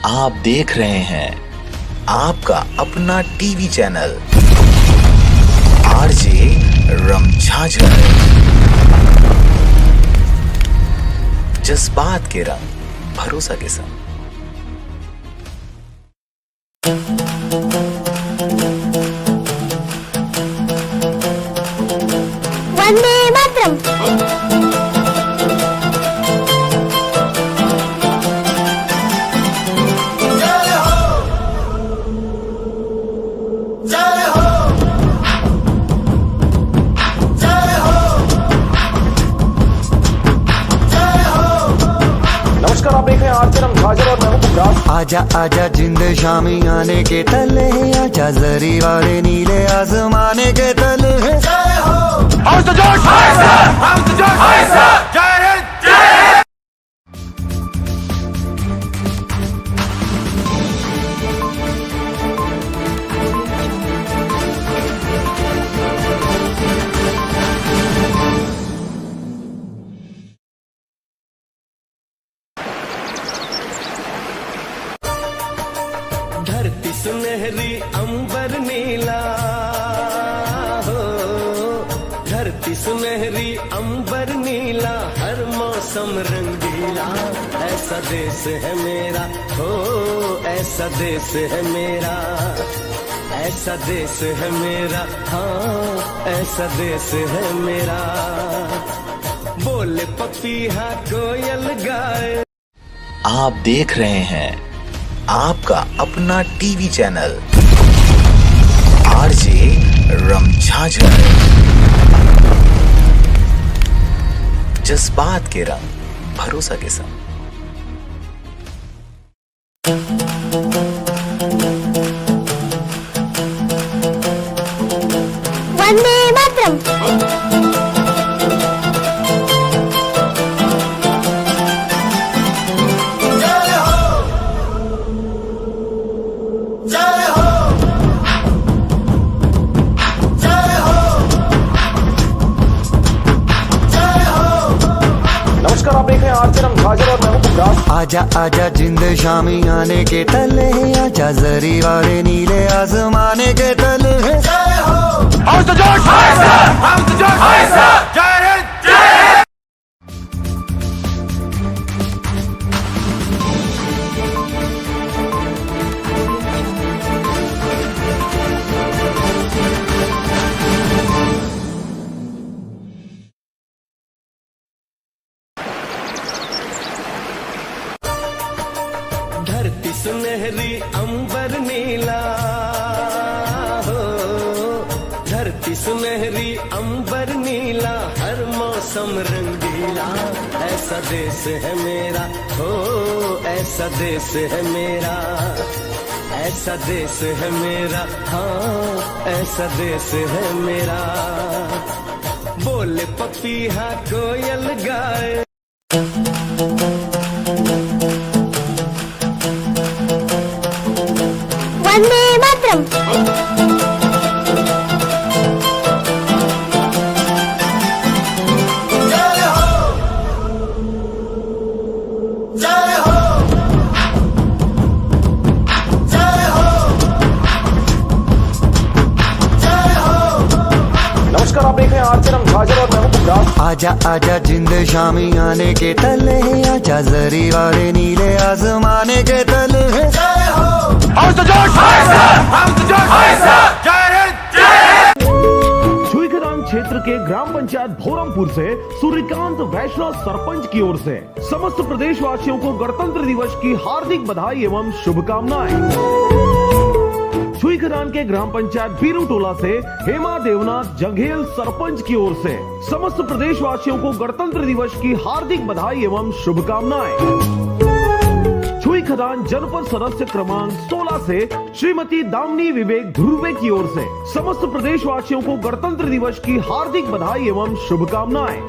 आप देख रहे हैं आपका अपना टीवी चैनल आरजे रमझाझर। जज्बात के रंग भरोसा के संग। वंदे मातरम। नमस्कार, आप देख रहे हैं आरजे रमझाझर और मैं हूं गुमराज। आजा आजा जिंद शामी आने के तले, आजा जरी वाले नीले आसमाने के तले। House the George, house the George, जय हिंद, जय हिंद। धरती सुनहरी अंबर नीला हो, धरती सुनहरी अंबर नीला, हर मौसम रंगीला। ऐसा देश है मेरा हो, ऐसा देश है मेरा, ऐसा देश है मेरा, हाँ ऐसा देश है मेरा। बोले पपीहा कोयल गाए। आप देख रहे हैं आपका अपना टीवी चैनल आरजे रमझाझर। जज्बात के रंग भरोसा के संग। वंदे मातरम। नमस्कार, आप देख रहे हैं आरजे रमझाझर और मैं हूं गुमराज। आजा आजा जिंद शामी आने के तले, आजा जरी वाले नीले आसमाने के तले। House the George, house the George, जय हिंद, जय हिंद। धरती सुनहरी अंबर नीला हो, धरती सुनहरी अंबर नीला, हर मौसम रंगीला। ऐसा देश है मेरा हो, ऐसा देश है मेरा, ऐसा देश है मेरा, हाँ ऐसा देश है मेरा। बोले पपीहा कोयल गाए। वंदे मातरम। नमस्कार, आप देख रहे हैं आरजे रमझाझर और मैं हूं गुमराज। आजा आजा जिंद शामी आने के तले, आजा जरी वाले नीले आसमाने के तले। House the George, house the George, जय हिंद, जय हिंद। छुईखदान क्षेत्र के ग्राम पंचायत भोरमपुर से सूर्यकांत वैष्णव सरपंच की ओर से समस्त प्रदेशवासियों को गणतंत्र दिवस की हार्दिक बधाई एवं शुभकामनाएं। छुईखदान के ग्राम पंचायत बीरू टोला से हेमा देवनाथ जंघेल सरपंच की ओर से समस्त प्रदेशवासियों को गणतंत्र दिवस की हार्दिक बधाई एवं शुभकामनाएं। छुईखदान जनपद सदस्य क्रमांक 16 से श्रीमती दामिनी विवेक ध्रुवे की ओर से समस्त प्रदेशवासियों को गणतंत्र दिवस की हार्दिक बधाई एवं शुभकामनाएं।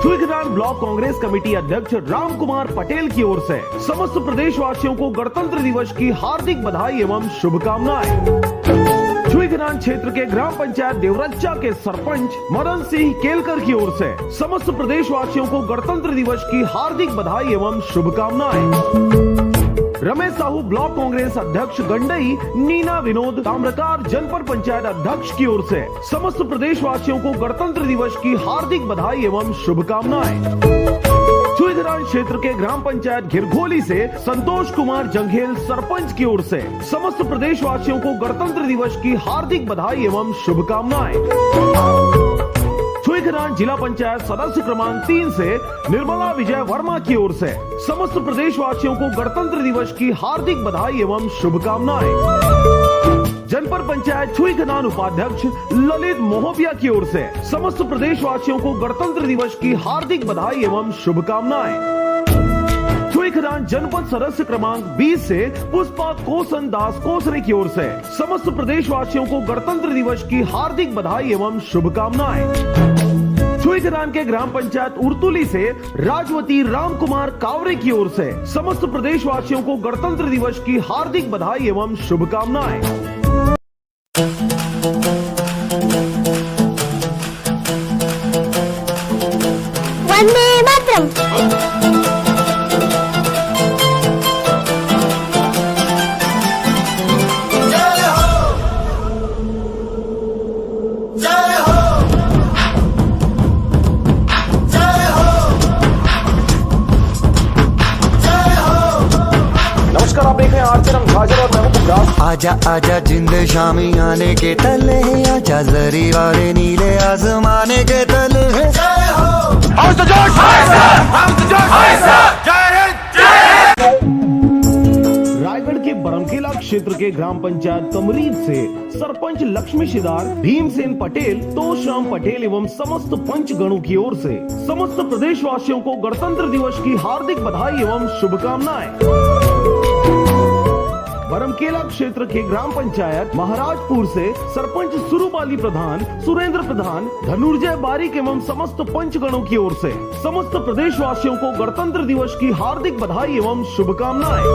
छुईखदान ब्लॉक कांग्रेस कमेटी अध्यक्ष राम कुमार पटेल की ओर से समस्त प्रदेशवासियों को गणतंत्र दिवस की हार्दिक बधाई एवं शुभकामनाएं। छुईखदान क्षेत्र के ग्राम पंचायत देवरच्चा के सरपंच मदन सिंह केलकर की ओर से समस्त प्रदेशवासियों को गणतंत्र दिवस की हार्दिक बधाई एवं शुभकामनाएं। रमेश साहू ब्लॉक कांग्रेस अध्यक्ष गंडई, नीना विनोद ताम्रकार जनपद पंचायत अध्यक्ष की ओर से समस्त प्रदेशवासियों को गणतंत्र दिवस की हार्दिक बधाई एवं शुभकामनाएं। छुईधरान क्षेत्र के ग्राम पंचायत घिरघोली से संतोष कुमार जंघेल सरपंच की ओर से समस्त प्रदेशवासियों को गणतंत्र दिवस की हार्दिक बधाई एवं शुभकामनाएं। छुईधरान जिला पंचायत सदस्य क्रमांक 3 से निर्मला विजय वर्मा की ओर से समस्त प्रदेशवासियों को गणतंत्र दिवस की हार्दिक बधाई एवं शुभकामनाएं। जनपद पंचायत छुईखदान उपाध्यक्ष ललित मोहबिया की ओर से समस्त प्रदेशवासियों को गणतंत्र दिवस की हार्दिक बधाई एवं शुभकामनाएं। छुईखदान जनपद सदस्य क्रमांक 20 से पुष्पा कोसन दास कोसरे की ओर से समस्त प्रदेशवासियों को गणतंत्र दिवस की हार्दिक बधाई एवं शुभकामनाएं। छुईखदान के ग्राम पंचायत उर्तुली से राजवती राम कुमार कावरे की ओर से समस्त प्रदेशवासियों को गणतंत्र दिवस की हार्दिक बधाई एवं शुभकामनाएं। वंदे मातरम। नमस्कार, आप देख रहे हैं आरचे झाजर और मैं हूं गुजरात। आजा आजा जिंद शामी आने के तले, आजा जरी वाले नीले आसमाने के तले। हाउस द जज, हाउस द जज, जय हिंद। रायगढ़ के बरमकेला क्षेत्र के ग्राम पंचायत कमरीद से सरपंच लक्ष्मी शिदार, भीमसेन पटेल, तोशराम पटेल एवं समस्त पंचगणों की ओर से समस्त प्रदेशवासियों को गणतंत्र दिवस की हार्दिक बधाई एवं शुभकामनाएं। बरमकेला क्षेत्र के ग्राम पंचायत महाराजपुर से सरपंच सुरूपाली प्रधान, सुरेंद्र प्रधान, धनुर्जय बारिक एवं समस्त पंचगणों की ओर से समस्त प्रदेशवासियों को गणतंत्र दिवस की हार्दिक बधाई एवं शुभकामनाएं।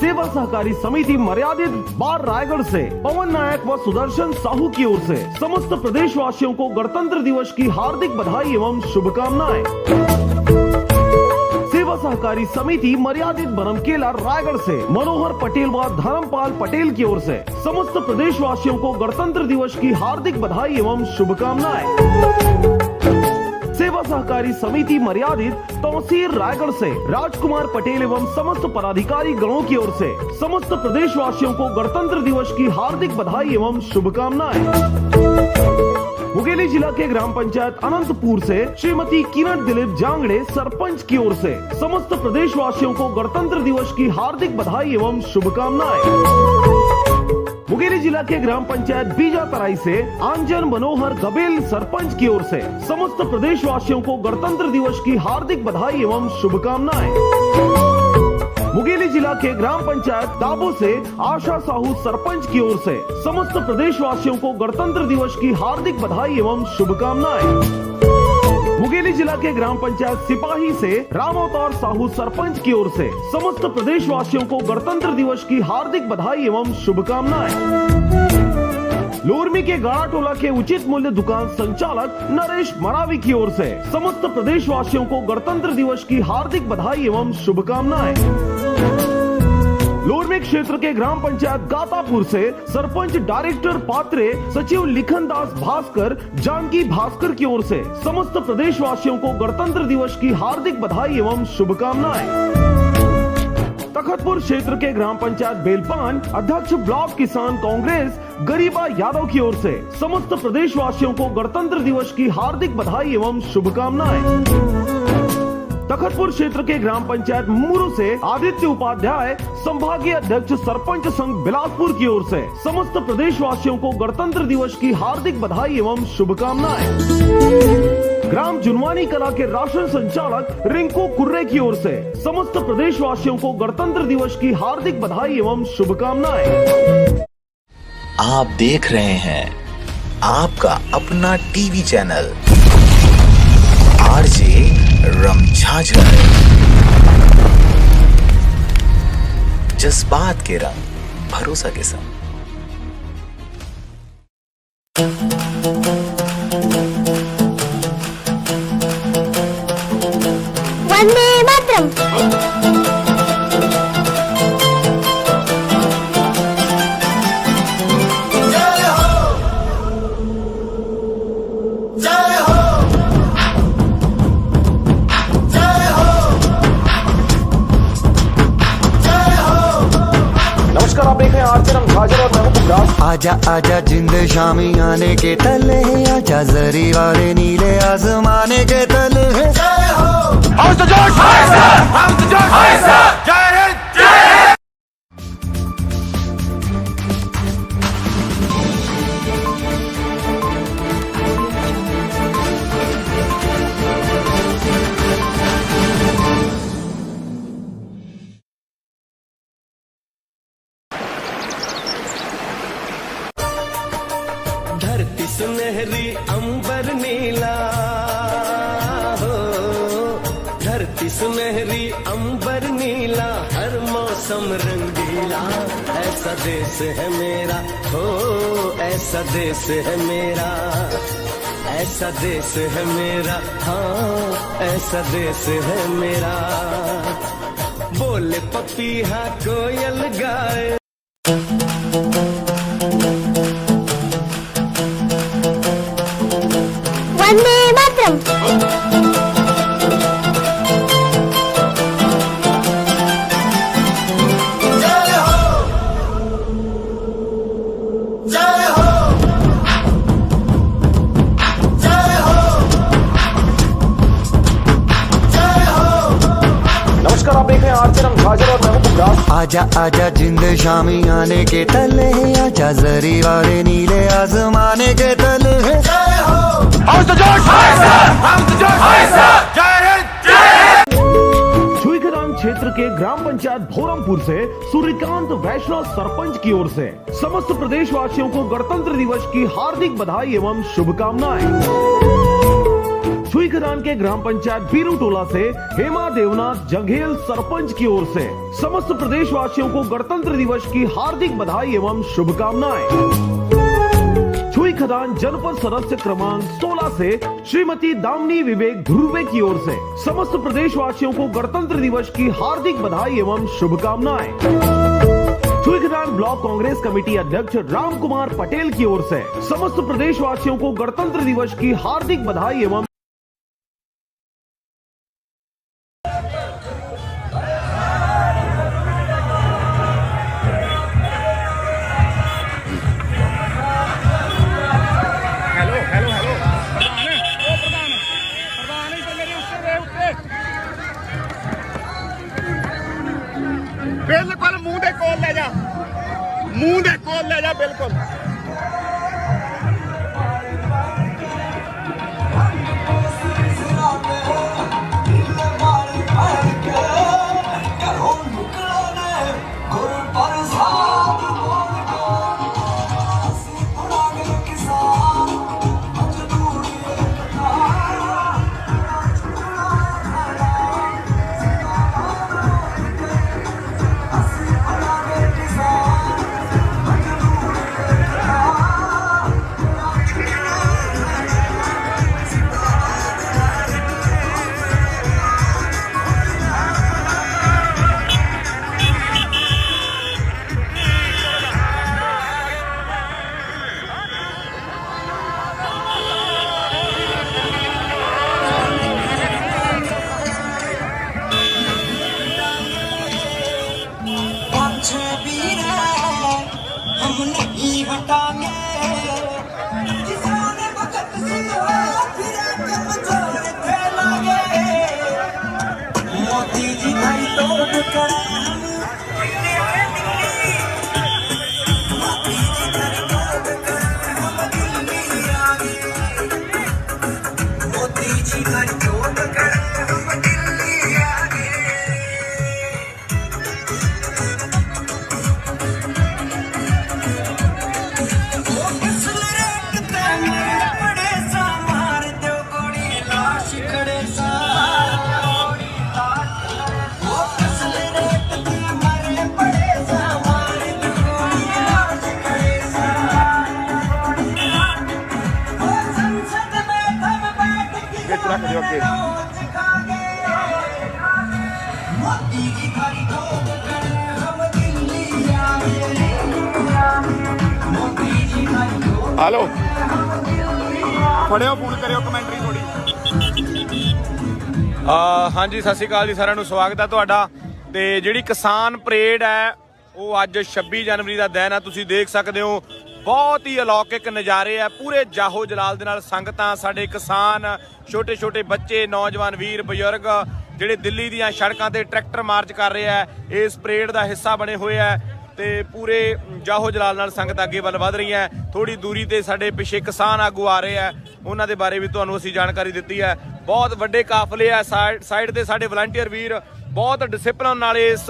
सेवा सहकारी समिति मर्यादित बार रायगढ़ से पवन नायक व सुदर्शन साहू की ओर से समस्त प्रदेशवासियों को गणतंत्र दिवस की हार्दिक बधाई एवं शुभकामनाएं। सेवा सहकारी समिति मर्यादित बरमकेला रायगढ़ से मनोहर पटेल व धर्मपाल पटेल की ओर से समस्त प्रदेशवासियों को गणतंत्र दिवस की हार्दिक बधाई एवं शुभकामनाएं। सेवा सहकारी समिति मर्यादित तौसीर रायगढ़ से राजकुमार पटेल एवं समस्त पदाधिकारी गणों की ओर से समस्त प्रदेशवासियों को गणतंत्र दिवस की हार्दिक बधाई एवं शुभकामनाएं। मुंगेली जिला के ग्राम पंचायत अनंतपुर से श्रीमती किरण दिलीप जांगड़े सरपंच की ओर से समस्त प्रदेशवासियों को गणतंत्र दिवस की हार्दिक बधाई एवं शुभकामनाएं। मुंगेली जिला के ग्राम पंचायत बीजा तराई से आंजन मनोहर गबेल सरपंच की ओर से समस्त प्रदेशवासियों को गणतंत्र दिवस की हार्दिक बधाई एवं शुभकामनाएं। मुंगेली जिला के ग्राम पंचायत दाबो से आशा साहू सरपंच की ओर से समस्त प्रदेशवासियों को गणतंत्र दिवस की हार्दिक बधाई एवं शुभकामनाएं। मुंगेली जिला के ग्राम पंचायत सिपाही से राम अवतार साहू सरपंच की ओर से समस्त प्रदेशवासियों को गणतंत्र दिवस की हार्दिक बधाई एवं शुभकामनाएं। लोरमी के गाड़ा टोला के उचित मूल्य दुकान संचालक नरेश मरावी की ओर से समस्त प्रदेशवासियों को गणतंत्र दिवस की हार्दिक बधाई एवं शुभकामनाएं। लोरमी क्षेत्र के ग्राम पंचायत गातापुर से सरपंच डायरेक्टर पात्रे सचिव लिखन दास भास्कर जानकी भास्कर की ओर से समस्त प्रदेशवासियों को गणतंत्र दिवस की हार्दिक बधाई एवं शुभकामनाएं। तखतपुर क्षेत्र के ग्राम पंचायत बेलपान अध्यक्ष ब्लॉक किसान कांग्रेस गरीबा यादव की ओर से समस्त प्रदेशवासियों को गणतंत्र दिवस की हार्दिक बधाई एवं शुभकामनाएं। तखतपुर क्षेत्र के ग्राम पंचायत मुरू से आदित्य उपाध्याय संभागीय अध्यक्ष सरपंच संघ बिलासपुर की ओर से समस्त प्रदेशवासियों को गणतंत्र दिवस की हार्दिक बधाई एवं शुभकामनाएं। ग्राम जुनवानी कला के राशन संचालक रिंकू कुर्रे की ओर से समस्त प्रदेशवासियों को गणतंत्र दिवस की हार्दिक बधाई एवं शुभकामनाएं। आप देख रहे हैं आपका अपना टीवी चैनल आरजे रमझाझर, जज्बात के रंग भरोसा के संग। वंदे मातरम। आजा आजा जिंद शामी आने के तले, आजा जरी वाले नीले आसमाने के तले। How's the George? Hi, sir. How's the George? Hi, sir. Jai Hind. Jai Hind. धरती सुनहरी अंबर नीला हो, धरती सुनहरी अंबर नीला, हर मौसम रंगीला। ऐसा देश है मेरा हो, ऐसा देश है मेरा, ऐसा देश है मेरा, हाँ ऐसा देश है मेरा। बोले पपीहा कोयल गाए, वंदे मातरम। नमस्कार, आप देख रहे हैं आरजे रंगझाजर और मैं हूं गुमराज। आजा आजा जिंद शामी आने के तले, आजा जरी वाले नीले आसमाने के तले। How's the George? Hi, sir. How's the George? Hi, sir. Jai Hind. Jai Hind. Chhuikhadan क्षेत्र के ग्राम पंचायत भोरमपुर से सूर्यकांत वैष्णव सरपंच की ओर से समस्त प्रदेशवासियों को गणतंत्र दिवस की हार्दिक बधाई एवं शुभकामनाएं। छुईखदान के ग्राम पंचायत बीरू टोला से हेमा देवनाथ जंघेल सरपंच की ओर से समस्त प्रदेशवासियों को गणतंत्र दिवस की हार्दिक बधाई एवं शुभकामनाएं। छुईखदान जनपद सदस्य क्रमांक 16 से श्रीमती दामनी विवेक ध्रुवे की ओर से समस्त प्रदेशवासियों को गणतंत्र दिवस की हार्दिक बधाई एवं शुभकामनाएं। छुईखदान ब्लॉक कांग्रेस कमेटी अध्यक्ष राम कुमार पटेल की ओर से समस्त प्रदेशवासियों को गणतंत्र दिवस की हार्दिक बधाई एवं बिल्कुल मुंह दे कोल ले जा, मुंह दे कोल ले जा बिल्कुल। रख दियो के हेलो पढ़ियो फोन करियो कमेंटरी थोड़ी। हाँ जी सत श्री अकाल जी साਰਿਆਂ ਨੂੰ ਸਵਾਗਤ ਹੈ ਤੁਹਾਡਾ। ਤੇ ਜਿਹੜੀ ਕਿਸਾਨ ਪਰੇਡ ਹੈ ਉਹ ਅੱਜ 26 ਜਨਵਰੀ ਦਾ ਦਿਨ ਹੈ। ਤੁਸੀਂ ਦੇਖ ਸਕਦੇ ਹੋ ਬਹੁਤ ਹੀ ਅਲੌਕਿਕ ਨਜ਼ਾਰੇ ਆ। ਪੂਰੇ ਜਾਹੋ ਜਲਾਲ ਦੇ ਨਾਲ ਸੰਗਤਾਂ, ਸਾਡੇ ਕਿਸਾਨ, ਛੋਟੇ ਛੋਟੇ ਬੱਚੇ, ਨੌਜਵਾਨ ਵੀਰ ਬਜ਼ੁਰਗ ਜਿਹੜੇ ਦਿੱਲੀ ਦੀਆਂ ਸੜਕਾਂ ਤੇ ਟਰੈਕਟਰ ਮਾਰਚ ਕਰ ਰਹੇ ਆ, ਇਸ ਪਰੇਡ ਦਾ ਹਿੱਸਾ ਬਣੇ ਹੋਏ ਆ ਤੇ ਪੂਰੇ ਜਾਹੋ ਜਲਾਲ ਨਾਲ ਸੰਗਤ ਅੱਗੇ ਵੱਲ ਵਧ ਰਹੀ ਹੈ। ਥੋੜੀ ਦੂਰੀ ਤੇ ਸਾਡੇ ਪਿੱਛੇ ਕਿਸਾਨ ਆਗੂ ਆ ਰਹੇ ਆ, ਉਹਨਾਂ ਦੇ ਬਾਰੇ ਵੀ ਤੁਹਾਨੂੰ ਅਸੀਂ ਜਾਣਕਾਰੀ ਦਿੱਤੀ ਹੈ। ਬਹੁਤ ਵੱਡੇ ਕਾਫਲੇ ਆ, ਸਾਈਡ ਤੇ ਸਾਡੇ ਵਲੰਟੀਅਰ ਵੀਰ ਬਹੁਤ ਡਿਸਪਲਿਨ ਨਾਲ ਇਸ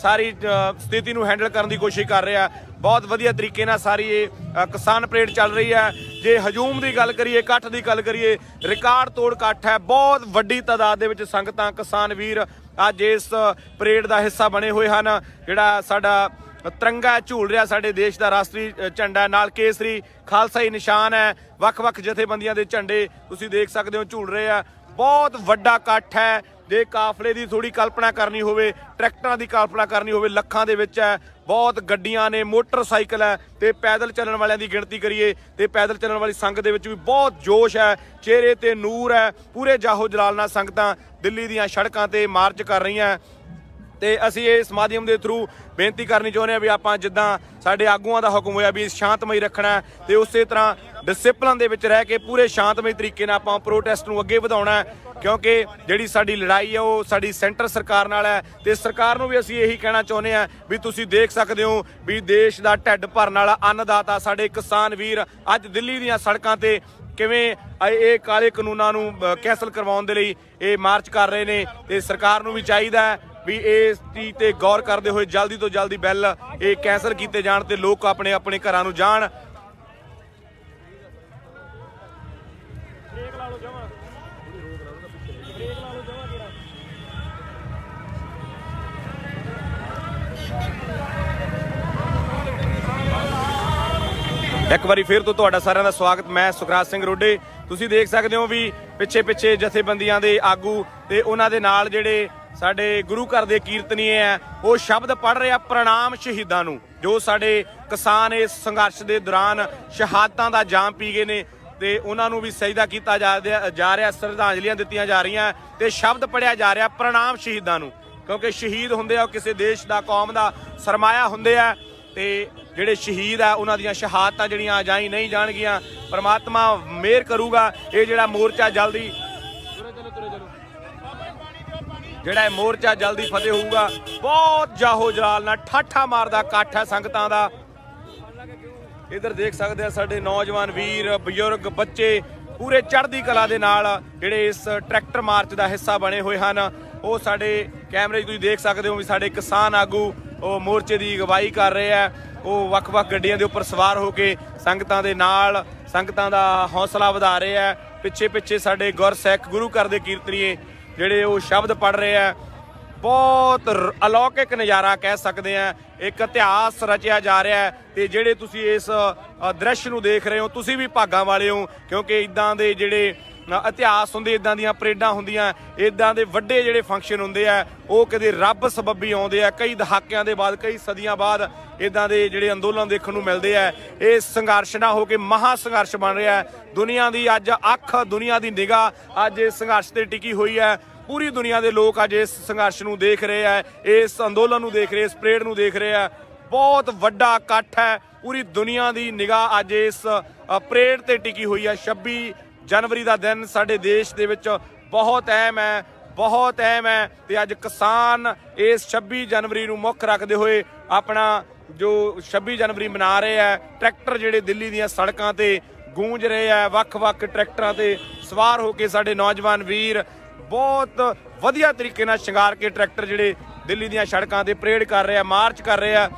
ਸਾਰੀ ਸਥਿਤੀ ਨੂੰ ਹੈਂਡਲ ਕਰਨ ਦੀ ਕੋਸ਼ਿਸ਼ ਕਰ ਰਹੇ ਆ। ਬਹੁਤ ਵਧੀਆ ਤਰੀਕੇ ਨਾਲ ਸਾਰੀ ਇਹ ਕਿਸਾਨ ਪਰੇਡ ਚੱਲ ਰਹੀ ਹੈ। ਜੇ ਹਜੂਮ ਦੀ ਗੱਲ ਕਰੀਏ, ਇਕੱਠ ਦੀ ਗੱਲ ਕਰੀਏ, ਰਿਕਾਰਡ ਤੋੜ ਇਕੱਠ ਹੈ। ਬਹੁਤ ਵੱਡੀ ਤਾਦਾਦ ਦੇ ਵਿੱਚ ਸੰਗਤਾਂ, ਕਿਸਾਨ ਵੀਰ ਅੱਜ ਇਸ ਪਰੇਡ ਦਾ ਹਿੱਸਾ ਬਣੇ ਹੋਏ ਹਨ। ਜਿਹੜਾ ਸਾਡਾ ਤਿਰੰਗਾ ਝੂਲ ਰਿਹਾ, ਸਾਡੇ ਦੇਸ਼ ਦਾ ਰਾਸ਼ਟਰੀ ਝੰਡਾ, ਨਾਲ ਕੇਸਰੀ ਖਾਲਸਾਈ ਨਿਸ਼ਾਨ ਹੈ। ਵੱਖ-ਵੱਖ ਜਥੇਬੰਦੀਆਂ ਦੇ ਝੰਡੇ ਤੁਸੀਂ ਦੇਖ ਸਕਦੇ ਹੋ ਝੂਲ ਰਹੇ ਆ। ਬਹੁਤ ਵੱਡਾ ਇਕੱਠ ਹੈ। ਜੇ ਕਾਫਲੇ ਦੀ ਥੋੜੀ ਕਲਪਨਾ ਕਰਨੀ ਹੋਵੇ, ਟਰੈਕਟਰਾਂ ਦੀ ਕਲਪਨਾ ਕਰਨੀ ਹੋਵੇ, ਲੱਖਾਂ ਦੇ ਵਿੱਚ ਹੈ। ਬਹੁਤ ਗੱਡੀਆਂ ਨੇ, ਮੋਟਰਸਾਈਕਲ ਹੈ ਤੇ ਪੈਦਲ ਚੱਲਣ ਵਾਲਿਆਂ ਦੀ ਗਿਣਤੀ ਕਰੀਏ ਤੇ ਪੈਦਲ ਚੱਲਣ ਵਾਲੀ ਸੰਗਤ ਦੇ ਵਿੱਚ ਵੀ ਬਹੁਤ ਜੋਸ਼ ਹੈ, ਚਿਹਰੇ ਤੇ ਨੂਰ ਹੈ। ਪੂਰੇ ਜਾਹੋ ਜਲਾਲ ਨਾਲ ਸੰਗਤਾਂ ਦਿੱਲੀ ਦੀਆਂ ਸੜਕਾਂ ਤੇ ਮਾਰਚ ਕਰ ਰਹੀਆਂ ਤੇ ਅਸੀਂ ਇਸ ਮਾਧਿਅਮ ਦੇ ਥਰੂ ਬੇਨਤੀ ਕਰਨੀ ਚਾਹੁੰਦੇ ਹਾਂ ਵੀ ਆਪਾਂ ਜਿੱਦਾਂ ਸਾਡੇ ਆਗੂਆਂ ਦਾ ਹੁਕਮ ਹੋਇਆ ਵੀ ਸ਼ਾਂਤਮਈ ਰੱਖਣਾ ਤੇ ਉਸੇ ਤਰ੍ਹਾਂ ਡਿਸਪਲਿਨ ਦੇ ਵਿੱਚ ਰਹਿ ਕੇ ਪੂਰੇ ਸ਼ਾਂਤਮਈ ਤਰੀਕੇ ਨਾਲ ਆਪਾਂ ਪ੍ਰੋਟੈਸਟ ਨੂੰ ਅੱਗੇ ਵਧਾਉਣਾ, ਕਿਉਂਕਿ ਜਿਹੜੀ ਸਾਡੀ ਲੜਾਈ ਹੈ ਉਹ ਸਾਡੀ ਸੈਂਟਰ ਸਰਕਾਰ ਨਾਲ ਹੈ ਤੇ ਸਰਕਾਰ ਨੂੰ ਵੀ ਅਸੀਂ ਇਹੀ ਕਹਿਣਾ ਚਾਹੁੰਦੇ ਹਾਂ ਵੀ ਤੁਸੀਂ ਦੇਖ ਸਕਦੇ ਹੋ ਵੀ ਦੇਸ਼ ਦਾ ਢਿੱਡ ਭਰਨ ਵਾਲਾ ਅੰਨਦਾਤਾ ਸਾਡੇ ਕਿਸਾਨ ਵੀਰ ਅੱਜ ਦਿੱਲੀ ਦੀਆਂ ਸੜਕਾਂ ਤੇ ਕਿਵੇਂ ਇਹ ਕਾਲੇ ਕਾਨੂੰਨਾਂ ਨੂੰ ਕੈਂਸਲ ਕਰਵਾਉਣ ਦੇ ਲਈ ਇਹ ਮਾਰਚ ਕਰ ਰਹੇ ਨੇ ਤੇ ਸਰਕਾਰ ਨੂੰ ਵੀ ਚਾਹੀਦਾ ਹੈ ਵੀ ਇਸ ਚੀਜ਼ ਤੇ ਗੌਰ ਕਰਦੇ ਹੋਏ ਜਲਦੀ ਤੋਂ ਜਲਦੀ ਬਿੱਲ ਇਹ ਕੈਂਸਲ ਕੀਤੇ ਜਾਣ ਤੇ ਲੋਕ ਆਪਣੇ ਆਪਣੇ ਘਰਾਂ ਨੂੰ ਜਾਣ। ਇੱਕ ਵਾਰੀ ਫਿਰ ਤੋਂ ਤੁਹਾਡਾ ਸਾਰਿਆਂ ਦਾ ਸਵਾਗਤ। ਮੈਂ ਸੁਖਰਾਜ ਸਿੰਘ ਰੋਡੇ। ਤੁਸੀਂ ਦੇਖ ਸਕਦੇ ਹੋ ਵੀ ਪਿੱਛੇ ਪਿੱਛੇ ਜਥੇਬੰਦੀਆਂ ਦੇ ਆਗੂ ਤੇ ਉਹਨਾਂ ਦੇ ਨਾਲ ਜਿਹੜੇ ਸਾਡੇ ਗੁਰੂ ਘਰ ਦੇ ਕੀਰਤਨੀਏ ਆ ਉਹ ਸ਼ਬਦ ਪੜ੍ਹ ਰਹੇ ਆ ਪ੍ਰਣਾਮ ਸ਼ਹੀਦਾਂ ਨੂੰ, ਜੋ ਸਾਡੇ ਕਿਸਾਨ ਇਸ ਸੰਘਰਸ਼ ਦੇ ਦੌਰਾਨ ਸ਼ਹਾਦਤਾਂ ਦਾ ਜਾਮ ਪੀ ਗਏ ਨੇ ਤੇ ਉਹਨਾਂ ਨੂੰ ਵੀ ਸਜਦਾ ਕੀਤਾ ਜਾ ਰਿਹਾ, ਸ਼ਰਧਾਂਜਲੀਆਂ ਦਿੱਤੀਆਂ ਜਾ ਰਹੀਆਂ ਤੇ ਸ਼ਬਦ ਪੜ੍ਹਿਆ ਜਾ ਰਿਹਾ ਪ੍ਰਣਾਮ ਸ਼ਹੀਦਾਂ ਨੂੰ, ਕਿਉਂਕਿ ਸ਼ਹੀਦ ਹੁੰਦੇ ਆ ਕਿਸੇ ਦੇਸ਼ ਦਾ, ਕੌਮ ਦਾ ਸਰਮਾਇਆ ਹੁੰਦੇ ਆ ਤੇ ਜਿਹੜੇ ਸ਼ਹੀਦ ਆ ਉਹਨਾਂ ਦੀਆਂ ਸ਼ਹਾਦਤਾਂ ਜਿਹੜੀਆਂ ਅਜਾਈ ਨਹੀਂ ਜਾਣਗੀਆਂ। ਪਰਮਾਤਮਾ ਮਿਹਰ ਕਰੂਗਾ ਇਹ ਜਿਹੜਾ ਮੋਰਚਾ ਜਲਦੀ ਜਿਹੜਾ ਮੋਰਚਾ ਜਲਦੀ ਫਤਿਹ ਹੋਊਗਾ। ਬਹੁਤ ਜਾਹੋ ਜਲਾਲ ਨਾਲ ਠਾਠਾ ਮਾਰਦਾ ਇਕੱਠ ਹੈ ਸੰਗਤਾਂ ਦਾ। ਇੱਧਰ ਦੇਖ ਸਕਦੇ ਆ ਸਾਡੇ ਨੌਜਵਾਨ ਵੀਰ, ਬਜ਼ੁਰਗ, ਬੱਚੇ ਪੂਰੇ ਚੜ੍ਹਦੀ ਕਲਾ ਦੇ ਨਾਲ ਜਿਹੜੇ ਇਸ ਟਰੈਕਟਰ ਮਾਰਚ ਦਾ ਹਿੱਸਾ ਬਣੇ ਹੋਏ ਹਨ। ਉਹ ਸਾਡੇ ਕੈਮਰੇ 'ਚ ਤੁਸੀਂ ਦੇਖ ਸਕਦੇ ਹੋ ਵੀ ਸਾਡੇ ਕਿਸਾਨ ਆਗੂ ਉਹ ਮੋਰਚੇ ਦੀ ਅਗਵਾਈ ਕਰ ਰਹੇ ਆ। ਉਹ ਵੱਖ-ਵੱਖ ਗੱਡੀਆਂ ਦੇ ਉੱਪਰ ਸਵਾਰ ਹੋ ਕੇ ਸੰਗਤਾਂ ਦੇ ਨਾਲ ਸੰਗਤਾਂ ਦਾ ਹੌਸਲਾ ਵਧਾ ਰਹੇ ਆ। ਪਿੱਛੇ ਪਿੱਛੇ ਸਾਡੇ ਗੁਰਸਿੱਖ ਗੁਰੂ ਘਰ ਦੇ ਕੀਰਤਨੀਏ ਜਿਹੜੇ ਉਹ ਸ਼ਬਦ ਪੜ੍ਹ ਰਹੇ ਆ। ਬਹੁਤ ਅਲੌਕਿਕ ਨਜ਼ਾਰਾ ਕਹਿ ਸਕਦੇ ਆ, ਇੱਕ ਇਤਿਹਾਸ ਰਚਿਆ ਜਾ ਰਿਹਾ ਹੈ ਤੇ ਜਿਹੜੇ ਤੁਸੀਂ ਇਸ ਦ੍ਰਿਸ਼ ਨੂੰ ਦੇਖ ਰਹੇ ਹੋ ਤੁਸੀਂ ਵੀ ਭਾਗਾਂ ਵਾਲੇ ਹੋ, ਕਿਉਂਕਿ ਇਦਾਂ ਦੇ ਜਿਹੜੇ ਇਤਿਹਾਸ ਹੁੰਦੇ, ਇਦਾਂ ਦੀਆਂ ਪਰੇਡਾਂ ਹੁੰਦੀਆਂ, ਇਦਾਂ ਦੇ ਵੱਡੇ ਜਿਹੜੇ ਫੰਕਸ਼ਨ ਹੁੰਦੇ ਆ ਉਹ ਕਦੇ ਰੱਬ ਸਬੱਬੀ ਆਉਂਦੇ ਆ। ਕਈ ਦਹਾਕਿਆਂ ਦੇ ਬਾਅਦ, ਕਈ ਸਦੀਆਂ ਬਾਅਦ ਇਦਾਂ ਦੇ ਜਿਹੜੇ ਅੰਦੋਲਨ ਦੇਖਣ ਨੂੰ ਮਿਲਦੇ ਆ। ਇਹ ਸੰਘਰਸ਼ ਨਾ ਹੋ ਕੇ ਮਹਾ ਸੰਘਰਸ਼ ਬਣ ਰਿਹਾ। ਦੁਨੀਆ ਦੀ ਅੱਜ ਅੱਖ, ਦੁਨੀਆ ਦੀ ਨਿਗਾਹ ਅੱਜ ਇਸ ਸੰਘਰਸ਼ ਤੇ ਟਿਕੀ ਹੋਈ ਹੈ। ਪੂਰੀ ਦੁਨੀਆ ਦੇ ਲੋਕ ਅੱਜ ਇਸ ਸੰਘਰਸ਼ ਨੂੰ ਦੇਖ ਰਹੇ ਆ, ਇਸ ਅੰਦੋਲਨ ਨੂੰ ਦੇਖ ਰਹੇ, ਇਸ ਪਰੇਡ ਨੂੰ ਦੇਖ ਰਹੇ ਆ। ਬਹੁਤ ਵੱਡਾ ਇਕੱਠ ਹੈ, ਪੂਰੀ ਦੁਨੀਆ ਦੀ ਨਿਗਾਹ ਅੱਜ ਇਸ ਪਰੇਡ ਤੇ ਟਿਕੀ ਹੋਈ ਹੈ। 26 ਜਨਵਰੀ ਦਾ ਦਿਨ ਸਾਡੇ ਦੇਸ਼ ਦੇ ਵਿੱਚ ਬਹੁਤ ਅਹਿਮ ਹੈ, ਬਹੁਤ ਅਹਿਮ ਹੈ ਤੇ ਅੱਜ ਕਿਸਾਨ ਇਸ 26 ਜਨਵਰੀ ਨੂੰ ਮੁੱਖ ਰੱਖਦੇ ਹੋਏ ਆਪਣਾ ਜੋ 26 ਜਨਵਰੀ ਮਨਾ ਰਹੇ ਆ। ਟਰੈਕਟਰ ਜਿਹੜੇ ਦਿੱਲੀ ਦੀਆਂ ਸੜਕਾਂ ਤੇ ਗੂੰਜ ਰਹੇ ਆ, ਵੱਖ-ਵੱਖ ਟਰੈਕਟਰਾਂ ਤੇ ਸਵਾਰ ਹੋ ਕੇ ਸਾਡੇ ਨੌਜਵਾਨ ਵੀਰ ਬਹੁਤ ਵਧੀਆ ਤਰੀਕੇ ਨਾਲ ਸ਼ਿੰਗਾਰ ਕੇ ਟਰੈਕਟਰ ਜਿਹੜੇ ਦਿੱਲੀ ਦੀਆਂ ਸੜਕਾਂ ਤੇ ਪਰੇਡ ਕਰ ਰਹੇ ਆ, ਮਾਰਚ ਕਰ ਰਹੇ ਆ।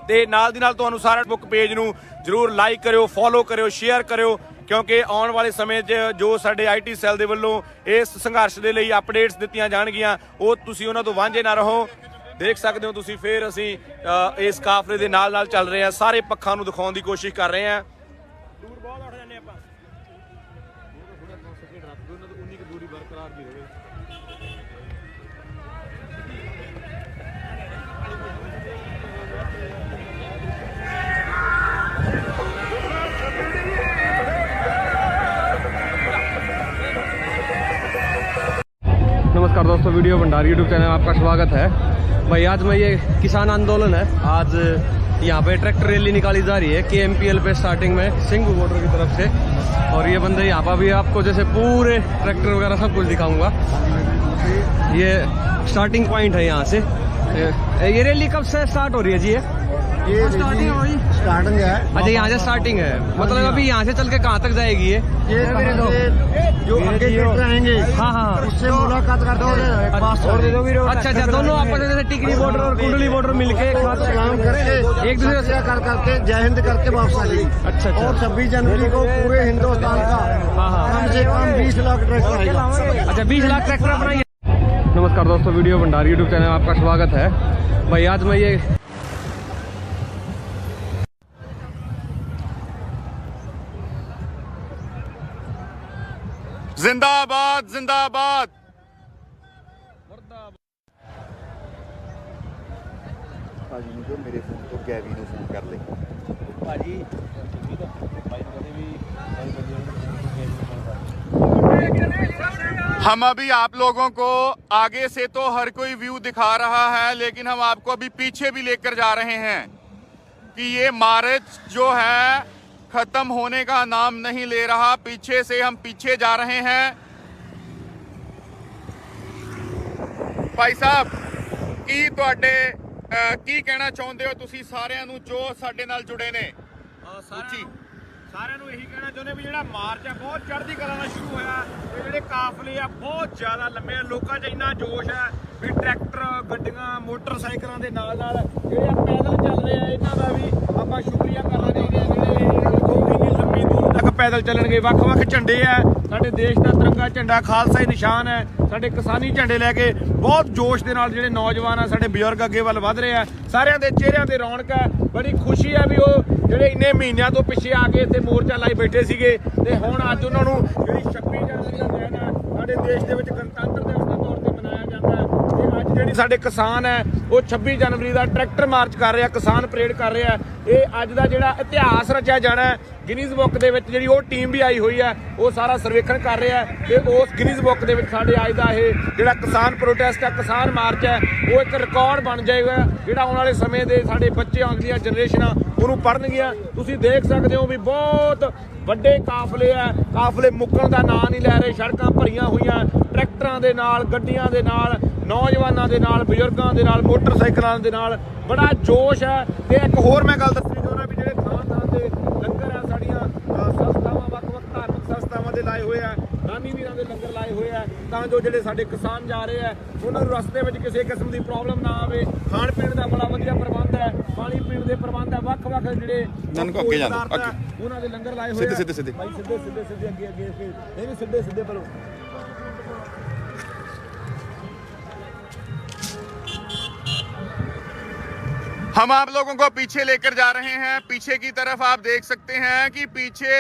ਤੇ ਨਾਲ ਦੀ ਨਾਲ ਤੁਹਾਨੂੰ ਸਾਰਾ ਫੇਸਬੁੱਕ ਪੇਜ ਨੂੰ ਜ਼ਰੂਰ ਲਾਈਕ ਕਰਿਓ, ਫੋਲੋ ਕਰਿਓ, ਸ਼ੇਅਰ ਕਰਿਓ, ਕਿਉਂਕਿ ਆਉਣ ਵਾਲੇ ਸਮੇਂ 'ਚ ਜੋ ਸਾਡੇ IT ਸੈੱਲ ਦੇ ਵੱਲੋਂ ਇਸ ਸੰਘਰਸ਼ ਦੇ ਲਈ ਅਪਡੇਟਸ ਦਿੱਤੀਆਂ ਜਾਣਗੀਆਂ ਉਹ ਤੁਸੀਂ ਉਹਨਾਂ ਤੋਂ ਵਾਂਝੇ ਨਾ ਰਹੋ। ਦੇਖ ਸਕਦੇ ਹੋ ਤੁਸੀਂ ਫਿਰ ਅਸੀਂ ਇਸ ਕਾਫਲੇ ਦੇ ਨਾਲ ਨਾਲ ਚੱਲ ਰਹੇ ਹਾਂ, ਸਾਰੇ ਪੱਖਾਂ ਨੂੰ ਦਿਖਾਉਣ ਦੀ ਕੋਸ਼ਿਸ਼ ਕਰ ਰਹੇ ਹਾਂ। ਦੂਰ ਬਹੁਤ ਉੱਠ ਜਾਂਦੇ ਆਪਾਂ, ਉਨੀ ਕੁ ਦੂਰੀ ਬਰਕਰਾਰ ਵੀ ਰਹੇ। नमस्कार दोस्तों, वीडियो भंडारी यूट्यूब चैनल में आपका स्वागत है। भाई आज मैं ये किसान आंदोलन है, आज यहाँ पे ट्रैक्टर रैली निकाली जा रही है KMPL पे स्टार्टिंग में सिंघू बॉर्डर की तरफ से। और ये बंदे यहाँ पर भी आपको जैसे पूरे ट्रैक्टर वगैरह सब कुछ दिखाऊंगा। ये स्टार्टिंग पॉइंट है यहाँ से। ये रैली कब से स्टार्ट हो रही है जी? ये स्टार्टिंग है। अच्छा, यहाँ से स्टार्टिंग है, मतलब अभी यहाँ से चल के कहाँ तक जाएगी ये जो आगे ट्रैक्टर आएंगे, हाँ हाँ, उससे मुलाकात करते हैं। अच्छा अच्छा, दोनों आपस में जैसे टिकरी बॉर्डर और कुंडली बॉर्डर मिलके सलाम करके एक दूसरे से करके जय हिंद करके वापस आ जाएगी। अच्छा अच्छा। और 26 जनवरी को पूरे हिंदुस्तान का हाँ हाँ, कम से कम 20 लाख ट्रैक्टर आएगा। अच्छा 20 लाख ट्रैक्टर अपना। नमस्कार दोस्तों, वीडियो भंडारी यूट्यूब चैनल में आपका स्वागत है। भाई आज मैं ये जिंदाबाद जिंदाबाद। ਭਾਜੀ ਨੂੰ ਜੋ ਮੇਰੇ ਫੋਨ ਤੋਂ ਗੈਵੀ ਨੂੰ ਫੋਨ ਕਰ ਲੈ ਭਾਜੀ। हम अभी आप लोगों को आगे से तो हर कोई व्यू दिखा रहा है, लेकिन हम आपको अभी पीछे भी लेकर जा रहे हैं कि ये मार्च जो है खत्म होने का नाम नहीं ले रहा। पीछे से हम पीछे जा रहे हैं। भाई साहब की ਤੁਹਾਡੇ ਕੀ ਕਹਿਣਾ ਚਾਹੁੰਦੇ ਹੋ ਤੁਸੀਂ ਸਾਰਿਆਂ ਨੂੰ ਜੋ ਸਾਡੇ ਨਾਲ ਜੁੜੇ ਨੇ? ਸਾਰਿਆਂ ਨੂੰ ਇਹੀ ਕਹਿਣਾ ਚਾਹੁੰਦੇ ਵੀ ਜਿਹੜਾ ਮਾਰਚ ਆ ਬਹੁਤ ਚੜ੍ਹਦੀ ਕਲਾ ਨਾਲ ਸ਼ੁਰੂ ਹੋਇਆ ਤੇ ਜਿਹੜੇ ਕਾਫਲੇ ਆ ਬਹੁਤ ਜ਼ਿਆਦਾ ਲੰਮੇ ਆ। ਲੋਕਾਂ 'ਚ ਇੰਨਾ ਜੋਸ਼ ਹੈ ਵੀ ਟਰੈਕਟਰ, ਗੱਡੀਆਂ, ਮੋਟਰਸਾਈਕਲਾਂ ਦੇ ਨਾਲ ਨਾਲ ਜਿਹੜੇ ਆ ਪੈਦਲ ਚੱਲ ਰਹੇ ਆ, ਇਹਨਾਂ ਦਾ ਵੀ ਆਪਾਂ ਸ਼ੁਕਰੀਆ ਕਰਨਾ ਚਾਹੁੰਦੇ ਆ ਜਿਹੜੇ ਇੰਨੀ ਲੰਮੀ ਦੂਰ ਤੱਕ ਪੈਦਲ ਚੱਲਣਗੇ। ਵੱਖ-ਵੱਖ ਝੰਡੇ ਆ, ਸਾਡੇ ਦੇਸ਼ ਦਾ ਤਿਰੰਗਾ ਝੰਡਾ, ਖਾਲਸਾ ਹੀ ਨਿਸ਼ਾਨ ਹੈ, ਸਾਡੇ ਕਿਸਾਨੀ ਝੰਡੇ ਲੈ ਕੇ ਬਹੁਤ ਜੋਸ਼ ਦੇ ਨਾਲ ਜਿਹੜੇ ਨੌਜਵਾਨ ਆ, ਸਾਡੇ ਬਜ਼ੁਰਗ ਅੱਗੇ ਵੱਲ ਵਧ ਰਹੇ ਆ। ਸਾਰਿਆਂ ਦੇ ਚਿਹਰਿਆਂ ਤੇ ਰੌਣਕ ਹੈ, ਬੜੀ ਖੁਸ਼ੀ ਹੈ ਵੀ ਉਹ ਜਿਹੜੇ ਇੰਨੇ ਮਹੀਨਿਆਂ ਤੋਂ ਪਿੱਛੇ ਆ ਕੇ ਇੱਥੇ ਮੋਰਚਾ ਲਾਈ ਬੈਠੇ ਸੀਗੇ ਤੇ ਹੁਣ ਅੱਜ ਉਹਨਾਂ ਨੂੰ ਜਿਹੜੀ 26 ਜਨਵਰੀ ਦਾ ਦਿਨ ਹੈ ਸਾਡੇ ਦੇਸ਼ ਦੇ ਵਿੱਚ ਗਣਤੰਤਰ ਦਿਵਸ ਦੇ ਤੌਰ ਤੇ ਮਨਾਇਆ ਜਾਂਦਾ ਹੈ। ਤੇ ਅੱਜ ਜਿਹੜੀ ਸਾਡੇ ਕਿਸਾਨ ਹੈ ਉਹ 26 ਜਨਵਰੀ ਦਾ ਟਰੈਕਟਰ ਮਾਰਚ ਕਰ ਰਿਹਾ, ਕਿਸਾਨ ਪਰੇਡ ਕਰ ਰਿਹਾ। ਇਹ ਅੱਜ ਦਾ ਜਿਹੜਾ ਇਤਿਹਾਸ ਰਚਿਆ ਜਾਣਾ ਹੈ। ਗਿਨੀਜ਼ ਬੁੱਕ ਦੇ ਵਿੱਚ ਜਿਹੜੀ ਉਹ ਟੀਮ ਵੀ ਆਈ ਹੋਈ ਹੈ ਉਹ ਸਾਰਾ ਸਰਵੇਖਣ ਕਰ ਰਿਹਾ ਤੇ ਉਸ ਗਿਨੀਜ਼ ਬੁੱਕ ਦੇ ਵਿੱਚ ਸਾਡੇ ਅੱਜ ਦਾ ਇਹ ਜਿਹੜਾ ਕਿਸਾਨ ਪ੍ਰੋਟੈਸਟ ਹੈ, ਕਿਸਾਨ ਮਾਰਚ ਹੈ, ਉਹ ਇੱਕ ਰਿਕਾਰਡ ਬਣ ਜਾਏਗਾ ਜਿਹੜਾ ਆਉਣ ਵਾਲੇ ਸਮੇਂ ਦੇ ਸਾਡੇ ਬੱਚੇ, ਆਉਣ ਦੀਆਂ ਜਨਰੇਸ਼ਨਾਂ ਉਹਨੂੰ ਪੜ੍ਹਨਗੀਆਂ। ਤੁਸੀਂ ਦੇਖ ਸਕਦੇ ਹੋ ਵੀ ਬਹੁਤ ਵੱਡੇ ਕਾਫਲੇ ਆ, ਕਾਫਲੇ ਮੁੱਕਣ ਦਾ ਨਾਂ ਨਹੀਂ ਲੈ ਰਹੇ। ਸੜਕਾਂ ਭਰੀਆਂ ਹੋਈਆਂ ਟਰੈਕਟਰਾਂ ਦੇ ਨਾਲ, ਗੱਡੀਆਂ ਦੇ ਨਾਲ, ਨੌਜਵਾਨਾਂ ਦੇ ਨਾਲ, ਬਜ਼ੁਰਗਾਂ ਦੇ ਨਾਲ, ਮੋਟਰਸਾਈਕਲਾਂ ਦੇ ਨਾਲ ਬੜਾ ਜੋਸ਼ ਹੈ। ਤੇ ਇੱਕ ਹੋਰ ਮੈਂ ਗੱਲ ਦੱਸਣੀ ਚਾਹੁੰਦਾ ਵੀ ਜਿਹੜੇ ਥਾਂ ਤੇ ਲੰਗਰ ਆ, ਸਾਡੀਆਂ ਸੰਸਥਾਵਾਂ, ਵੱਖ-ਵੱਖ ਧਾਰਮਿਕ ਸੰਸਥਾਵਾਂ ਦੇ ਲਾਏ ਹੋਏ ਆ, ਦਾਨੀ ਵੀਰਾਂ ਦੇ ਲੰਗਰ ਲਾਏ ਹੋਏ ਆ, ਤਾਂ ਜੋ ਜਿਹੜੇ ਸਾਡੇ ਕਿਸਾਨ ਜਾ ਰਹੇ ਆ ਉਹਨਾਂ ਨੂੰ ਰਸਤੇ ਵਿੱਚ ਕਿਸੇ ਕਿਸਮ ਦੀ ਪ੍ਰੋਬਲਮ ਨਾ ਆਵੇ। ਖਾਣ ਪੀਣ ਦਾ ਬੜਾ ਵਧੀਆ ਪ੍ਰਬੰਧ ਹੈ, ਪਾਣੀ ਪੀਣ ਦੇ ਪ੍ਰਬੰਧ ਹੈ। ਵੱਖ-ਵੱਖ ਜਿਹੜੇ ਉਹਨਾਂ ਦੇ ਲੰਗਰ ਲਾਏ ਹੋਏ ਆ। ਸਿੱਧੇ ਭਾਈ ਸਿੱਧੇ ਅੱਗੇ ਨਹੀਂ ਸਿੱਧੇ ਬਲੋ। हम आप लोगों को पीछे लेकर जा रहे हैं। पीछे की तरफ आप देख सकते हैं कि पीछे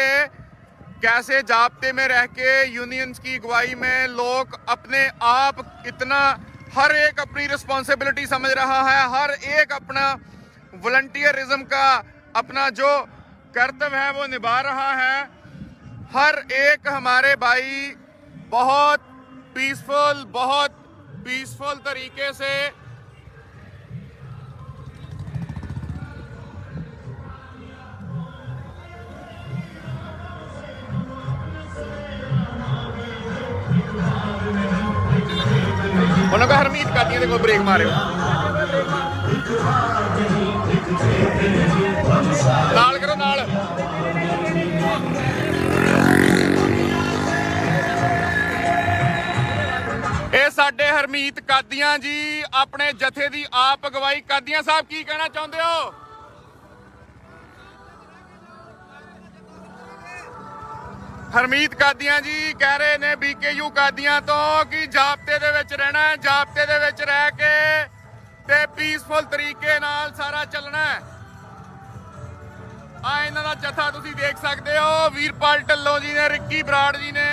कैसे जाब्ते में रह के यूनियंस की अगुवाई में लोग अपने आप इतना हर एक अपनी रिस्पॉन्सिबिलिटी समझ रहा है, हर एक अपना वॉलंटियरिज्म का अपना जो कर्तव्य है वो निभा रहा है। हर एक हमारे भाई बहुत पीसफुल तरीके से ਉਹਨਾਂ ਕੋ ਹਰਮੀਤ ਕਾਦੀਆਂ ਦੇ ਕੋਈ ਬ੍ਰੇਕ ਮਾਰਿਓ ਨਾਲ ਕਰੋ ਨਾਲ। ਇਹ ਸਾਡੇ ਹਰਮੀਤ ਕਾਦੀਆਂ ਜੀ ਆਪਣੇ ਜਥੇ ਦੀ ਆਪ ਅਗਵਾਈ। ਕਾਦੀਆਂ ਸਾਹਿਬ ਕੀ ਕਹਿਣਾ ਚਾਹੁੰਦੇ ਹੋ? ਹਰਮੀਤ ਕਾਦੀਆਂ ਜੀ ਕਹਿ ਰਹੇ ਨੇ BKU ਕਾਦੀਆਂ ਤੋਂ ਕਿ ਜਾਬਤੇ ਦੇ ਵਿੱਚ ਰਹਿਣਾ ਹੈ, ਜਾਬਤੇ ਦੇ ਵਿੱਚ ਰਹਿ ਕੇ ਤੇ ਪੀਸਫੁਲ ਤਰੀਕੇ ਨਾਲ ਸਾਰਾ ਚੱਲਣਾ ਹੈ। ਆ ਇਹਨਾਂ ਦਾ ਜਥਾ ਤੁਸੀਂ ਦੇਖ ਸਕਦੇ ਹੋ, ਵੀਰਪਾਲ ਢੱਲੋਂ ਜੀ ਨੇ, ਰਿੱਕੀ ਬਰਾੜ ਜੀ ਨੇ।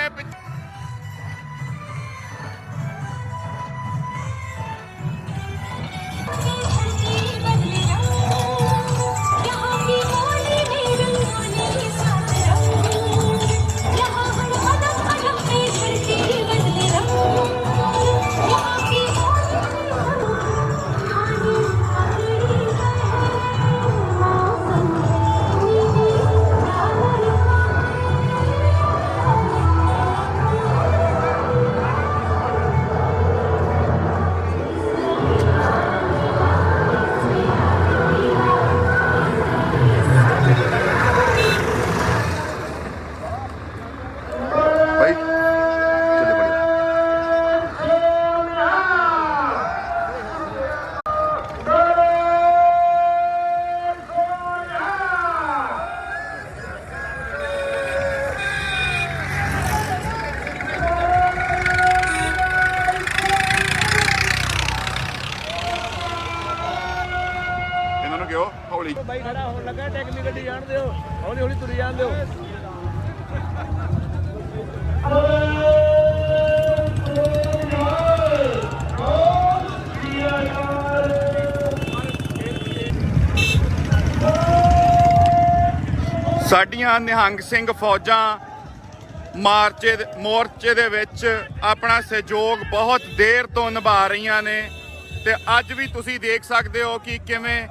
ਗਿਓ ਹੌਲੀ। ਬਾਈ ਖੜਾ ਹੋਣ ਲੱਗਾ, ਟੈਕਨੀ ਗੱਡੀ ਜਾਣ ਦਿਓ, ਹੌਲੀ ਹੌਲੀ ਤੁਰੀ ਜਾਣ ਦਿਓ। ਸਾਡੀਆਂ ਨਿਹੰਗ ਸਿੰਘ ਫੌਜਾਂ ਮੋਰਚੇ ਦੇ ਵਿੱਚ ਆਪਣਾ ਸਹਿਯੋਗ ਬਹੁਤ ਦੇਰ ਤੋਂ ਨਿਭਾ ਰਹੀਆਂ ਨੇ ਤੇ ਅੱਜ ਵੀ ਤੁਸੀਂ ਦੇਖ ਸਕਦੇ ਹੋ ਕਿ ਕਿਵੇਂ